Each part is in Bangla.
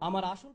আমার আসল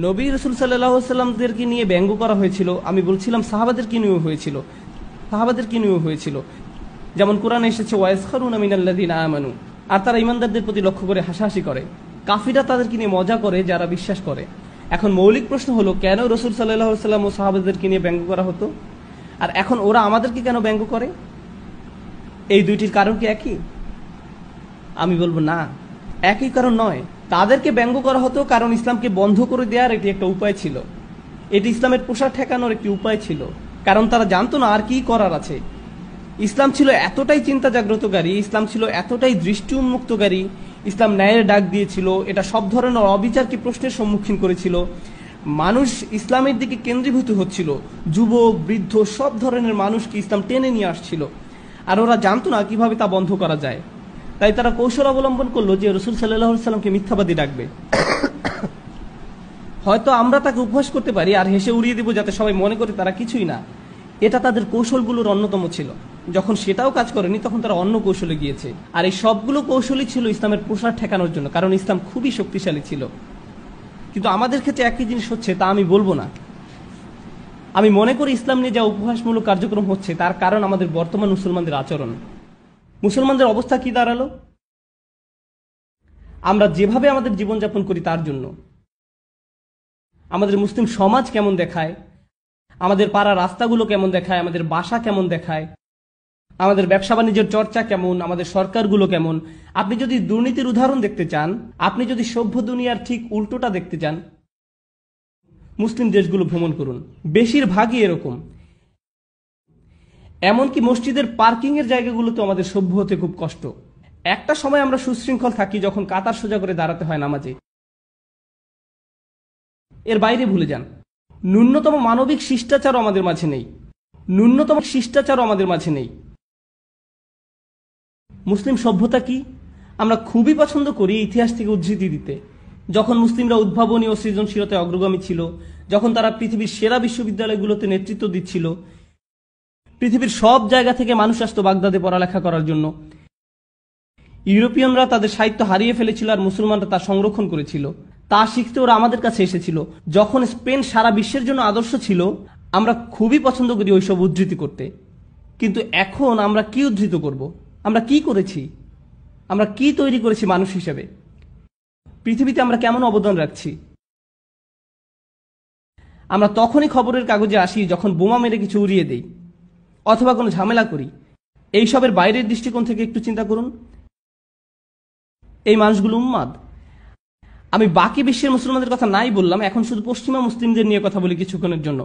নবী রাসূল সাল্লাল্লাহু আলাইহি ওয়াসাল্লামদেরকে নিয়ে ব্যঙ্গ করা হয়েছিল। আমি বলছিলাম সাহাবাদেরকে নিয়ে হয়েছিল, সাহাবাদেরকে নিয়ে হয়েছিল। যেমন কোরআনে এসেছে ওয়ায়াসখারুনা মিনাল্লাযিনা আমানু, আর তারা ইমানদারদের প্রতি লক্ষ্য করে হাসাহাসি করে। কাফিরা তাদেরকে নিয়ে মজা করে যারা বিশ্বাস করে। এখন মৌলিক প্রশ্ন হলো, কেন রাসূল সাল্লাল্লাহু আলাইহি ওয়াসাল্লাম ও সাহাবাদেরকে নিয়ে ব্যঙ্গ করা হতো, আর এখন ওরা আমাদেরকে কেন ব্যঙ্গ করে? এই দুইটির কারণ কি একই? আমি বলবো না, একই কারণ নয়। তাদেরকে ব্যঙ্গ করা হতো কারণ ইসলামকে বন্ধ করে দেওয়ার এটি একটা উপায় ছিল, এটি ইসলামের প্রসার ঠেকানোর একটি উপায় ছিল। কারণ তারা জানতো না আর কি করার আছে। ইসলাম ছিল এতটাই চিন্তা জাগ্রতকারী, ইসলাম ছিল এতটাই দৃষ্টি উন্মুক্তকারী, ইসলাম ন্যায়ের ডাক দিয়েছিল, এটা সব ধরনের অবিচারকে প্রশ্নের সম্মুখীন করেছিল। মানুষ ইসলামের দিকে কেন্দ্রীভূত হচ্ছিল, যুবক বৃদ্ধ সব ধরনের মানুষকে ইসলাম টেনে নিয়ে আসছিল। আর ওরা জানতো না কিভাবে তা বন্ধ করা যায়। তাই তারা কৌশল অবলম্বন করলো যে রাসূল সাল্লাল্লাহু আলাইহি ওয়াসাল্লামকে মিথ্যাবাদী ডাকবে। হয়তো আমরা তাকে উপহাস করতে পারি আর হেসে উড়িয়ে দিব যাতে সবাই মনে করে তারা কিছুই না। এটা তাদের কৌশলগুলোর অন্যতম ছিল। যখন সেটাও কাজ করেনি তখন তারা অন্য কৌশলে গিয়েছে। আর এই সবগুলো কৌশলই ছিল ইসলামের প্রসার ঠেকানোর জন্য, কারণ ইসলাম খুবই শক্তিশালী ছিল। কিন্তু আমাদের ক্ষেত্রে একই জিনিস হচ্ছে, তা আমি বলবো না। আমি মনে করি ইসলাম নিয়ে যা উপহাসমূলক কার্যক্রম হচ্ছে তার কারণ আমাদের বর্তমান মুসলমানদের আচরণ। মুসলমানদের অবস্থা কি দাঁড়ালো? আমরা যেভাবে আমাদের জীবনযাপন করি তার জন্য। আমাদের মুসলিম সমাজ কেমন দেখায়, আমাদের পাড়া রাস্তাগুলো কেমন দেখায়, আমাদের বাসা কেমন দেখায়, আমাদের ব্যবসা বাণিজ্যের চর্চা কেমন, আমাদের সরকারগুলো কেমন। আপনি যদি দুর্নীতির উদাহরণ দেখতে চান, আপনি যদি সভ্য দুনিয়ার ঠিক উল্টোটা দেখতে চান, মুসলিম দেশগুলো ভ্রমণ করুন, বেশিরভাগই এরকম। এমনকি মসজিদের পার্কিং এর জায়গাগুলোতে আমাদের সভ্য হতে খুব কষ্ট। একটা সময় আমরা সুশৃঙ্খল থাকি যখন কাতার সোজা করে দাঁড়াতে হয় নামাজে, এর বাইরে ভুলে যান। ন্যূনতম মানবিক শিষ্টাচারও আমাদের মাঝে নেই, ন্যূনতম শিষ্টাচারও আমাদের মাঝে নেই। মুসলিম সভ্যতা কি? আমরা খুবই পছন্দ করি ইতিহাস থেকে উদ্ধৃতি দিতে। যখন মুসলিমরা উদ্ভাবনী ও সৃজনশীলতায় অগ্রগামী ছিল, যখন তারা পৃথিবীর সেরা বিশ্ববিদ্যালয়গুলোতে নেতৃত্ব দিচ্ছিল, পৃথিবীর সব জায়গা থেকে মানুষ আসতো বাগদাদে পড়ালেখা করার জন্য। ইউরোপিয়ানরা তাদের সাহিত্য হারিয়ে ফেলেছিল আর মুসলমানরা তা সংরক্ষণ করেছিল। তা শিখতে ওরা আমাদের কাছে এসেছিল। যখন স্পেন সারা বিশ্বের জন্য আদর্শ ছিল, আমরা খুবই পছন্দ করি ওইসব উদ্ধৃতি করতে। কিন্তু এখন আমরা কি উদ্ধৃত করব? আমরা কি করেছি? আমরা কি তৈরি করেছি মানুষ হিসেবে? পৃথিবীতে আমরা কেমন অবদান রাখছি? আমরা তখনই খবরের কাগজে আসি যখন বোমা মেরে কিছু উড়িয়ে দেই অথবা কোনো ঝামেলা করি। এইসবের বাইরের দৃষ্টিকোণ থেকে একটু চিন্তা করুন। এই মানুষগুলো উন্মাদ। আমি বাকি বিশ্বের মুসলমানদের কথা নাই বললাম, এখন শুধু পশ্চিমা মুসলিমদের নিয়ে কথা বলি কিছুক্ষণের জন্য।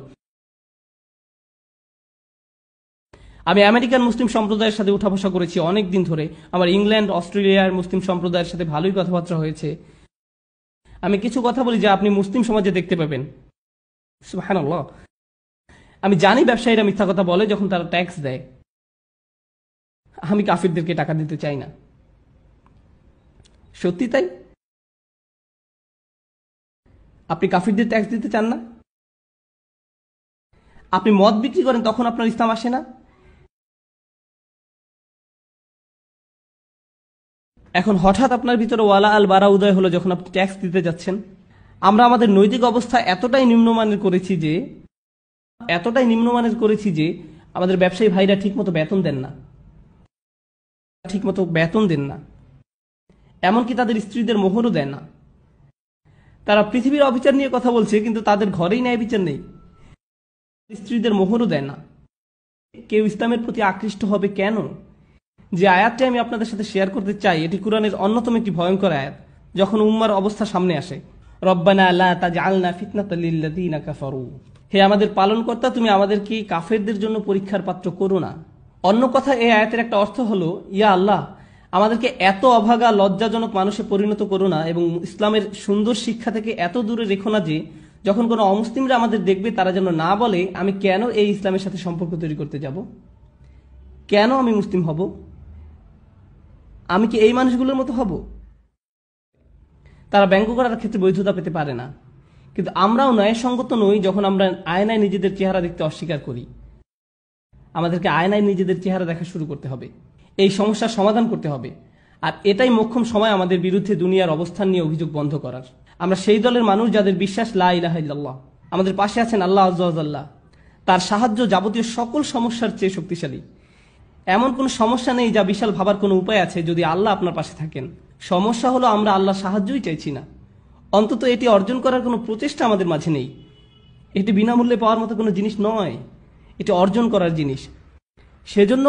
আমি আমেরিকান মুসলিম সম্প্রদায়ের সাথে উঠা বসা করেছি অনেক দিন ধরে। আমার ইংল্যান্ড অস্ট্রেলিয়ার মুসলিম সম্প্রদায়ের সাথে ভালোই কথাবার্তা হয়েছে। আমি কিছু কথা বলি যা আপনি মুসলিম সমাজে দেখতে পাবেন। সুবহানাল্লাহ। আমি জানি ব্যবসায়ীরা মিথ্যা কথা বলে যখন তারা ট্যাক্স দেয়। আমি কাফিরদেরকে টাকা দিতে চাই না। সত্যি তাই। আপনি কাফিরদের ট্যাক্স দিতে চান না? আপনি মদ বিক্রি করেন, তখন আপনার ইসলাম আসে না? এখন হঠাৎ আপনার ভিতরে ওয়ালা আল বারা উদয় হলো যখন আপনি ট্যাক্স দিতে যাচ্ছেন। আমরা আমাদের নৈতিক অবস্থা এতটাই নিম্নমানের করেছি যে আমাদের ব্যবসায়ী ভাইরা ঠিকমতো বেতন দেন না, এমনকি তাদের স্ত্রীদের মোহরও দেয় না। তারা পৃথিবীর অবিচার নিয়ে কথা বলছে, কিন্তু তাদের ঘরেই ন্যায় বিচার নেই, স্ত্রীদের মোহরও দেয় না। কেউ ইসলামের প্রতি আকৃষ্ট হবে কেন? যে আয়াতটি আমি আপনাদের সাথে শেয়ার করতে চাই, এটি কুরআনের অন্যতম একটি ভয়ঙ্কর আয়াত। যখন উম্মার অবস্থা সামনে আসে, রব্বানা লা তাজআলনা ফিতনাতাল লিল্লাযিনা কাফারু, হে আমাদের পালনকর্তা, তুমি আমাদেরকে কাফেরদের জন্য পরীক্ষার পাত্র করো না। অন্য কথা, এই আয়াতের একটা অর্থ হলো, ইয়া আল্লাহ, আমাদেরকে এত অভাগা লজ্জাজনক মানুষে পরিণত করো না এবং ইসলামের সুন্দর শিক্ষা থেকে এত দূরে রেখো না যে যখন কোনো অমুসলিমরা আমাদের দেখবে তারা যেন না বলে, আমি কেন এই ইসলামের সাথে সম্পর্ক তৈরি করতে যাব, কেন আমি মুসলিম হব, আমি কি এই মানুষগুলোর মতো হব? তারা ব্যঙ্গ করার ক্ষেত্রে বৈধতা পেতে পারে না, কিন্তু আমরাও ন্যায়সঙ্গত নই যখন আমরা আয়নায় নিজেদের চেহারা দেখতে অস্বীকার করি। আমাদেরকে আয়নায় নিজেদের চেহারা দেখা শুরু করতে হবে, এই সমস্যার সমাধান করতে হবে। আর এটাই মোক্ষম সময় আমাদের বিরুদ্ধে দুনিয়ার অবস্থান নিয়ে অভিযোগ বন্ধ করার। আমরা সেই দলের মানুষ যাদের বিশ্বাস লা ইলাহা ইল্লাল্লাহ, আমাদের পাশে আছেন আল্লাহ আযজা ওয়া জাল্লা, তার সাহায্য যাবতীয় সকল সমস্যার চেয়ে শক্তিশালী। এমন কোন সমস্যা নেই যা বিশাল ভাবার কোনো উপায় আছে যদি আল্লাহ আপনার পাশে থাকেন। সমস্যা হলো আমরা আল্লাহর সাহায্যই চাইছি না, অন্তত এটি অর্জন করার কোনো প্রচেষ্টা আমাদের মাঝে নেই। এটি বিনামূল্যে পাওয়ার মতো কোনো জিনিস নয়, এটি অর্জন করার জিনিস। সেজন্য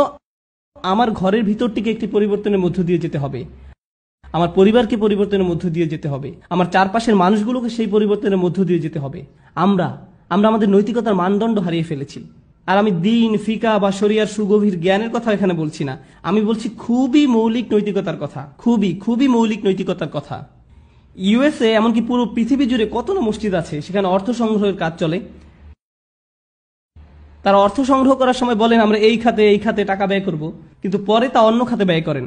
আমার ঘরের ভিতরটিকে একটি পরিবর্তনের মধ্য দিয়ে যেতে হবে, আমার পরিবারকে পরিবর্তনের মধ্য দিয়ে যেতে হবে, আমার চারপাশের মানুষগুলোকে সেই পরিবর্তনের মধ্য দিয়ে যেতে হবে। আমরা আমাদের নৈতিকতার মানদণ্ড হারিয়ে ফেলেছি। আর আমি দিন, ফিকা বা শরিয়ার সুগভীর জ্ঞানের কথা এখানে বলছি না, আমি বলছি খুবই মৌলিক নৈতিকতার কথা, খুবই মৌলিক নৈতিকতার কথা। ইউএসএ এমনকি পুরো পৃথিবী জুড়ে কত না মসজিদ আছে, সেখানে অর্থ সংগ্রহের কাজ চলে। তারা অর্থ সংগ্রহ করার সময় বলেন আমরা এই খাতে টাকা ব্যয় করব, কিন্তু পরে তা অন্য খাতে ব্যয় করেন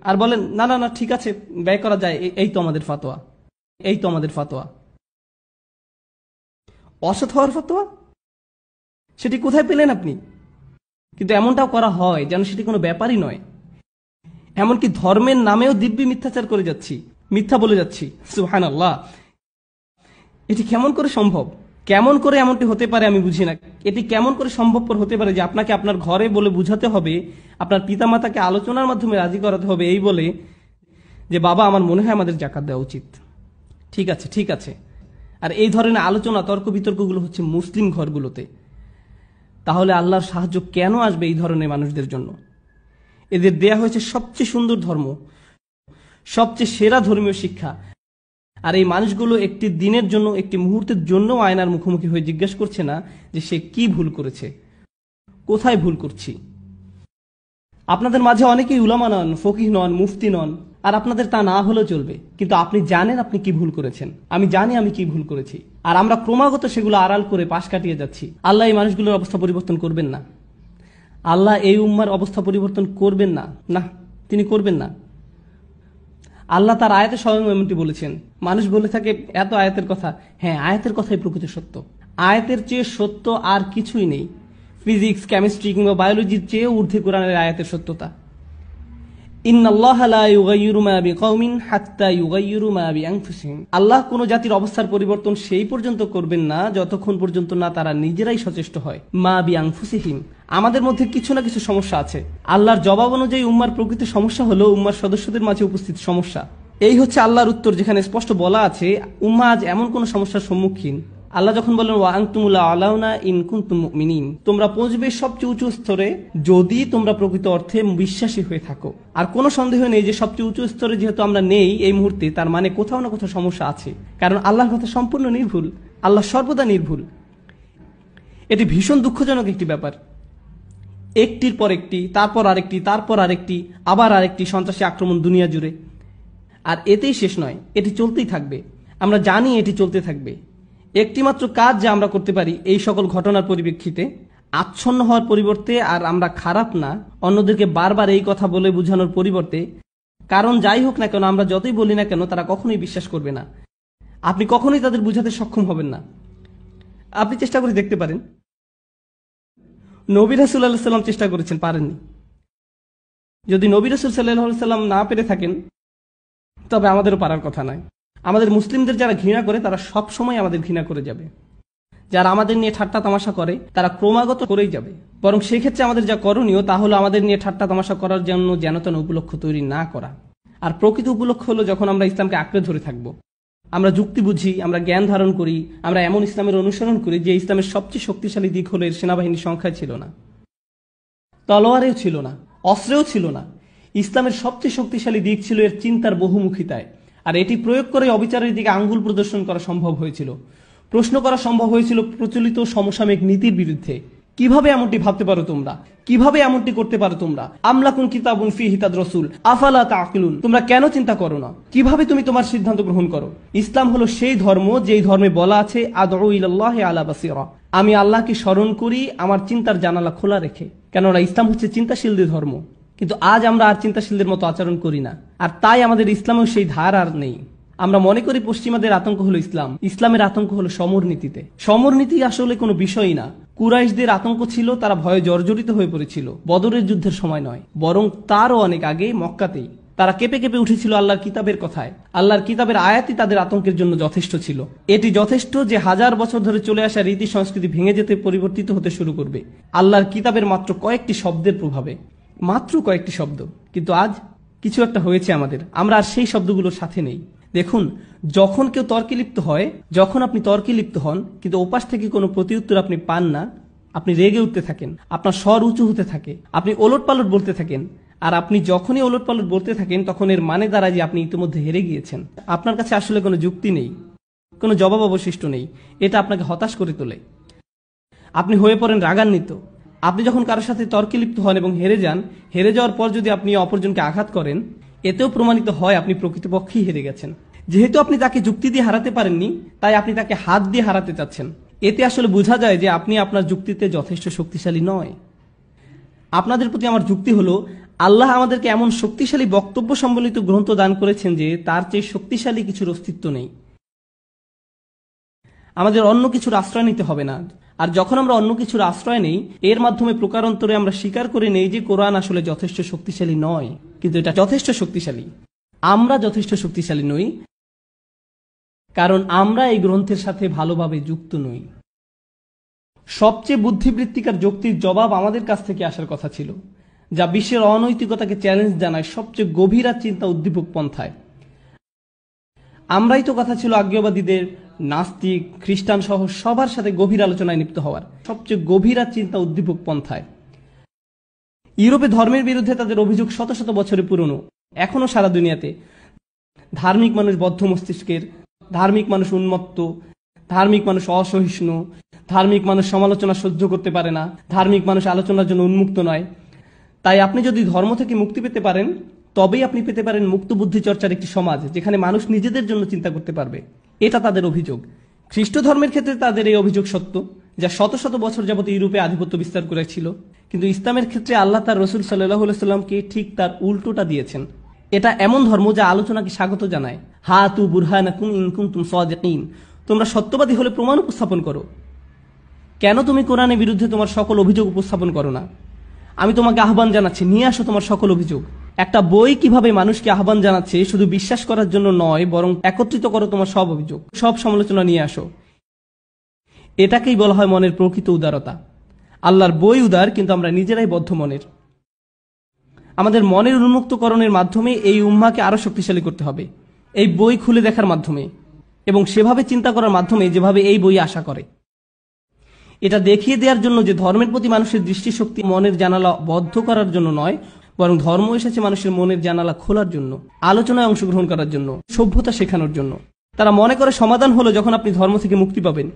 আর বলেন না না না ঠিক আছে, ব্যয় করা যায়, এই তো আমাদের ফাতোয়া। অসৎ হওয়ার ফাতোয়া, সেটি কোথায় পেলেন আপনি? কিন্তু এমনটাও করা হয় যেন সেটি কোনো ব্যাপারই নয়। এমনকি ধর্মের নামেও দিব্যি মিথ্যাচার করে যাচ্ছি, মিথ্যা বলে যাচ্ছি। সুবহানাল্লাহ, এটি কেমন করে সম্ভব? কেমন করে এমনটি হতে পারে আমি বুঝি না। এটি কেমন করে সম্ভবপর হতে পারে যে আপনাকে আপনার ঘরে বলে বুঝাতে হবে, আপনার পিতামাতাকে আলোচনার মাধ্যমে রাজি করাতে হবে এই বলে যে বাবা আমার মনে হয় আমাদের জাকাত দেওয়া উচিত। ঠিক আছে। আর এই ধরনের আলোচনা, তর্ক বিতর্কগুলো হচ্ছে মুসলিম ঘরগুলোতে। তাহলে আল্লাহর সাহায্য কেন আসবে এই ধরনের মানুষদের জন্য? এদের দেয়া হয়েছে সবচেয়ে সুন্দর ধর্ম, সবচেয়ে সেরা ধর্মীয় শিক্ষা, আর এই মানুষগুলো একটি দিনের জন্য, একটি মুহূর্তের জন্য আয়নার মুখোমুখি হয়ে জিজ্ঞাসা করছে না যে সে কি ভুল করেছে, কোথায় ভুল করছি। আপনাদের মাঝে অনেকেই উলামা নন, ফকিহ নন, মুফতি নন, আর আপনাদের তা না হলেও চলবে, কিন্তু আপনি জানেন আপনি কি ভুল করেছেন, আমি জানি আমি কি ভুল করেছি, আর আমরা ক্রমাগত সেগুলো আড়াল করে পাশ কাটিয়ে যাচ্ছি। আল্লাহ এই মানুষগুলোর অবস্থা পরিবর্তন করবেন না, আল্লাহ এই উম্মার অবস্থা পরিবর্তন করবেন না, না তিনি করবেন না। আল্লাহ তার আয়াতে স্বয়ং এমনটি বলেছেন। মানুষ বলে থাকে এত আয়াতের কথা, হ্যাঁ আয়াতের কথাই প্রকৃত সত্য, আয়াতের চেয়ে সত্য আর কিছুই নেই। ফিজিক্স, কেমিস্ট্রি কিংবা বায়োলজির চেয়ে ঊর্ধ্বে কোরআনের আয়াতের সত্যতা। ইন্নাল্লাহা লা ইউগাইয়িরু মা বিকওমিন হাত্তা ইউগাইয়িরু মা বিআনফুসিহিম, আল্লাহ কোন জাতির অবস্থার পরিবর্তন সেই পর্যন্ত করবেন না যতক্ষণ পর্যন্ত না তারা নিজেরাই সচেষ্ট হয়। মা বিআনফুসিহিম, আমাদের মধ্যে কিছু না কিছু সমস্যা আছে। আল্লাহর জবাব অনুযায়ী উম্মার প্রকৃত সমস্যা হলো উম্মার সদস্যদের মাঝে উপস্থিত সমস্যা। এই হচ্ছে আল্লাহর উত্তর, যেখানে স্পষ্ট বলা আছে উম্মাহ আজ এমন কোন সমস্যার সম্মুখীন। আল্লাহ যখন বলেন ওয়া আনতুমুল আলাউনা ইন কুনতুম মুমিনিন, তোমরা পৌঁছবে সবচেয়ে উঁচু স্তরে যদি তোমরা প্রকৃত অর্থে বিশ্বাসী হয়ে থাকো। আর কোনো সন্দেহ নেই যে সবচেয়ে উঁচু স্তরে যেহেতু আমরা নেই এই মুহূর্তে, তার মানে কোথাও না কোথাও সমস্যা আছে, কারণ আল্লাহর কথা সম্পূর্ণ নির্ভুল, আল্লাহ সর্বদা নির্ভুল। এটি ভীষণ দুঃখজনক একটি ব্যাপার। একটির পর একটি, তারপর আরেকটি, আবার আরেকটি সন্ত্রাসী আক্রমণ দুনিয়া জুড়ে। আর এতেই শেষ নয়, এটি চলতেই থাকবে। আমরা জানি এটি চলতে থাকবে। একটি মাত্র কাজ যা আমরা করতে পারি এই সকল ঘটনার পরিপ্রেক্ষিতে, আচ্ছন্ন হওয়ার পরিবর্তে আর আমরা খারাপ না, অন্যদেরকে বারবার এই কথা বলে বোঝানোর পরিবর্তে, কারণ যাই হোক না কেন, আমরা যতই বলি না কেন তারা কখনোই বিশ্বাস করবে না। আপনি কখনোই তাদের বুঝাতে সক্ষম হবেন না। আপনি চেষ্টা করে দেখতে পারেন, নবী রাসূল সাল্লাল্লাহু আলাইহি ওয়াসাল্লাম চেষ্টা করেছেন, পারেননি। যদি নবী রাসূল সাল্লাল্লাহু আলাইহি ওয়াসাল্লাম না পেরে থাকেন, তবে আমাদেরও পারার কথা নয়। আমাদের মুসলিমদের যারা ঘৃণা করে তারা সব সময় আমাদের ঘৃণা করে যাবে। যারা আমাদের নিয়ে ঠাট্টা তামাশা করে তারা ক্রমাগত করেই যাবে। বরং সেক্ষেত্রে আমাদের যা করণীয় তা হলো আমাদের নিয়ে ঠাট্টা তামাশা করার জন্য যেন তেন উপলক্ষ তৈরি না করা। আর প্রকৃত উপলক্ষ হলো যখন আমরা ইসলামকে আঁকড়ে ধরে থাকবো, আমরা যুক্তি বুঝি, আমরা জ্ঞান ধারণ করি, আমরা এমন ইসলামের অনুসরণ করি যে ইসলামের সবচেয়ে শক্তিশালী দিক হলো এর সেনাবাহিনীর সংখ্যায় ছিল না, তলোয়ারেও ছিল না, অস্ত্রেও ছিল না। ইসলামের সবচেয়ে শক্তিশালী দিক ছিল এর চিন্তার বহুমুখিতায়। আর এটি প্রয়োগ করে অবিচারের দিকে আঙ্গুল প্রদর্শন করা সম্ভব হয়েছিল। প্রশ্ন করা সম্ভব হয়েছিল প্রচলিত সমসাময়িক নীতির বিরুদ্ধে। কিভাবে এমনটি ভাবতে পারো তোমরা? কিভাবে এমনটি করতে পারো তোমরা? আমলাকুন কিতাবুন ফিহি তাদরাসুল আফালা তাআকিলুন। তোমরা কেন চিন্তা করো না? কিভাবে তুমি তোমার সিদ্ধান্ত গ্রহণ করো? ইসলাম হলো সেই ধর্ম যেই ধর্মে বলা আছে আদউ ইলাল্লাহি আলা বাসীরা, আমি আল্লাহকে স্মরণ করি আমার চিন্তার জানালা খোলা রেখে। কেননা ইসলাম হচ্ছে চিন্তাশীলদের ধর্ম। কিন্তু আজ আমরা আর চিন্তাশীলদের মতো আচরণ করি না, আর তাই আমাদের ইসলামেও সেই ধার আর নেই। আমরা মনে করি পশ্চিমাদের আতঙ্ক হলো ইসলাম, ইসলামের আতঙ্ক হলো সমরনীতিতে। সমরনীতি আসলে কোনো বিষয়ই না। কুরাইশদের আতঙ্ক ছিল, তারা ভয়ে জর্জরিত হয়ে পড়েছিল বদরের যুদ্ধের সময় নয়, বরং তারও অনেক আগে মক্কাতেই। তারা কেঁপে কেঁপে উঠেছিল আল্লাহর কিতাবের কথায়। আল্লাহর কিতাবের আয়াতই তাদের আতঙ্কের জন্য যথেষ্ট ছিল। এটি যথেষ্ট যে 1000 বছর ধরে চলে আসা রীতি সংস্কৃতি ভেঙে যেতে, পরিবর্তিত হতে শুরু করবে আল্লাহর কিতাবের মাত্র কয়েকটি শব্দের প্রভাবে, মাত্র কয়েকটি শব্দ। কিন্তু আজ কিছু একটা হয়েছে আমাদের, আমরা আর সেই শব্দগুলোর সাথে নেই। দেখুন, যখন কেউ তর্কে লিপ্ত হয়, যখন আপনি তর্কে লিপ্ত হন কিন্তু ওপাশ থেকে কোনো প্রতিউত্তর আপনি পান না, আপনি রেগে উঠতে থাকেন, আপনার স্বর উঁচু হতে থাকে, আপনি ওলটপালট বলতে থাকেন। আর আপনি যখনই ওলটপালট বলতে থাকেন তখন এর মানে দাঁড়ায় যে আপনি ইতিমধ্যে হেরে গিয়েছেন। আপনার কাছে আসলে কোনো যুক্তি নেই, কোনো জবাব অবশিষ্ট নেই। এটা আপনাকে হতাশ করে তোলে, আপনি হয়ে পড়েন রাগান্বিত। আপনি যখন কারোর সাথে তর্কে লিপ্ত হন এবং হেরে যান, হেরে যাওয়ার পর যদি আপনি অপরজনকে আঘাত করেন, এতেও প্রমাণিত হয় আপনি প্রকৃতপক্ষেই হেরে গেছেন। যেহেতু আপনি তাকে যুক্তি দিয়ে হারাতে পারেননি, তাই আপনি তাকে হাত দিয়ে হারাতে চাচ্ছেন। এতে আসলে বোঝা যায় যে আপনি আপনার যুক্তিতে যথেষ্ট শক্তিশালী নয়। আপনাদের প্রতি আমার যুক্তি হলো, আল্লাহ আমাদেরকে এমন শক্তিশালী বক্তব্য সম্বলিত গ্রন্থ দান করেছেন যে তার চেয়ে শক্তিশালী কিছুর অস্তিত্ব নেই। আমাদের অন্য কিছুর আশ্রয় নিতে হবে না। আর যখন আমরা অন্য কিছুর আশ্রয় নেই, এর মাধ্যমে প্রকারান্তরে আমরা স্বীকার করে নেই যে কোরআন আসলে যথেষ্ট শক্তিশালী নয়, কিন্তু এটা যথেষ্ট শক্তিশালী। আমরা যথেষ্ট শক্তিশালী নই, কারণ আমরা এই গ্রন্থের সাথে ভালোভাবে যুক্ত নই। সবচেয়ে বুদ্ধিবৃত্তিকার যুক্তির জবাব আমাদের কাছ থেকে আসার কথা ছিল, যা বিশ্বের অনৈতিকতাকে চ্যালেঞ্জ জানায় সবচেয়ে গভীর চিন্তা উদ্দীপক পন্থায়। আমরাই তো কথা ছিল আজ্ঞাবাদীদের, নাস্তিক, খ্রিস্টান সহ সবার সাথে গভীর আলোচনায় লিপ্ত হওয়ার সবচেয়ে গভীর চিন্তা উদ্দীপক পন্থায়। ইউরোপে ধর্মের বিরুদ্ধে তাদের অভিযোগ শত শত বছরে পুরনো, এখনো সারা দুনিয়াতে। ধার্মিক মানুষ বদ্ধ মস্তিষ্কের, ধার্মিক মানুষ উন্মত্ত, ধার্মিক মানুষ অসহিষ্ণু, ধার্মিক মানুষ সমালোচনা সহ্য করতে পারে না, ধার্মিক মানুষ আলোচনার জন্য উন্মুক্ত নয়। তাই আপনি যদি ধর্ম থেকে মুক্তি পেতে পারেন, তবেই আপনি পেতে পারেন মুক্ত বুদ্ধি চর্চার একটি সমাজ, যেখানে মানুষ নিজেদের জন্য চিন্তা করতে পারবে। এটা তাদের অভিযোগ। খ্রিস্ট ধর্মের ক্ষেত্রে তাদের এই অভিযোগ সত্য, যা শত শত বছর যাবত ইউরোপে আধিপত্য বিস্তার করেছিল। কিন্তু ইসলামের ক্ষেত্রে আল্লাহ তার রসুল সাল্লাল্লাহু আলাইহি সাল্লামকে ঠিক তার উল্টোটা দিয়েছেন। এটা এমন ধর্ম যা আলোচনাকে স্বাগত জানায়। হাতু বুরহানাকুম ইন কুনতুম সাদিকিন, তোমরা সত্যবাদী হলে প্রমাণ উপস্থাপন করো। কেন তুমি কোরআনের বিরুদ্ধে তোমার সকল অভিযোগ উপস্থাপন করো না? আমি তোমাকে আহ্বান জানাচ্ছি, নিয়ে আসো তোমার সকল অভিযোগ। একটা বই কিভাবে মানুষকে আহ্বান জানাচ্ছে শুধু বিশ্বাস করার জন্য নয়, বরং একত্রিত করো তোমার সব অভিযোগ, সব সমালোচনা নিয়ে আসো। এটাকেই বলা হয় মনের প্রকৃত উদারতা। আল্লাহর বই উদার, কিন্তু আমরা নিজেরাই বদ্ধ মনের। আমাদের মনের উন্মুক্তকরণের মাধ্যমে এই উম্মাহকে আরো শক্তিশালী করতে হবে, এই বই খুলে দেখার মাধ্যমে এবং সেভাবে চিন্তা করার মাধ্যমে যেভাবে এই বই আশা করে। এটা দেখিয়ে দেওয়ার জন্য যে ধর্মের প্রতি মানুষের দৃষ্টিশক্তি মনের জানালা বদ্ধ করার জন্য নয়, বরং ধর্ম এসেছে মানুষের মনের জানালা খোলার জন্য, আলোচনায় অংশগ্রহণ করার জন্য, সভ্যতা শেখানোর জন্য। তারা মনে করে সমাধান হলো যখন আপনি ধর্ম থেকে মুক্তি পাবেন,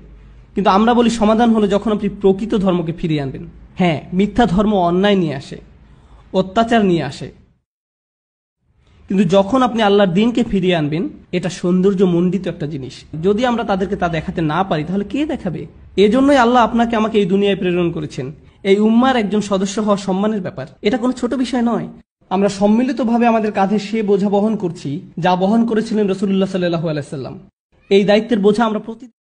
কিন্তু আমরা বলি সমাধান হলো যখন আপনি প্রকৃত ধর্মকে ফিরিয়ে আনবেন। হ্যাঁ, মিথ্যা ধর্ম অন্যায় নিয়ে আসে, অত্যাচার নিয়ে আসে, কিন্তু যখন আপনি আল্লাহর দ্বীনকে ফিরিয়ে আনবেন, এটা সৌন্দর্য মণ্ডিত একটা জিনিস। যদি আমরা তাদেরকে তা দেখাতে না পারি, তাহলে কে দেখাবে? এজন্যই আল্লাহ আপনাকে আমাকে এই দুনিয়ায় প্রেরণ করেছেন। এই উম্মার একজন সদস্য হওয়া সম্মানের ব্যাপার, এটা কোনো ছোট বিষয় নয়। আমরা সম্মিলিতভাবে আমাদের কাঁধে সে বোঝা বহন করছি যা বহন করেছিলেন রাসূলুল্লাহ সাল্লাল্লাহু আলাইহি সাল্লাম। এই দায়িত্বের বোঝা আমরা প্রতি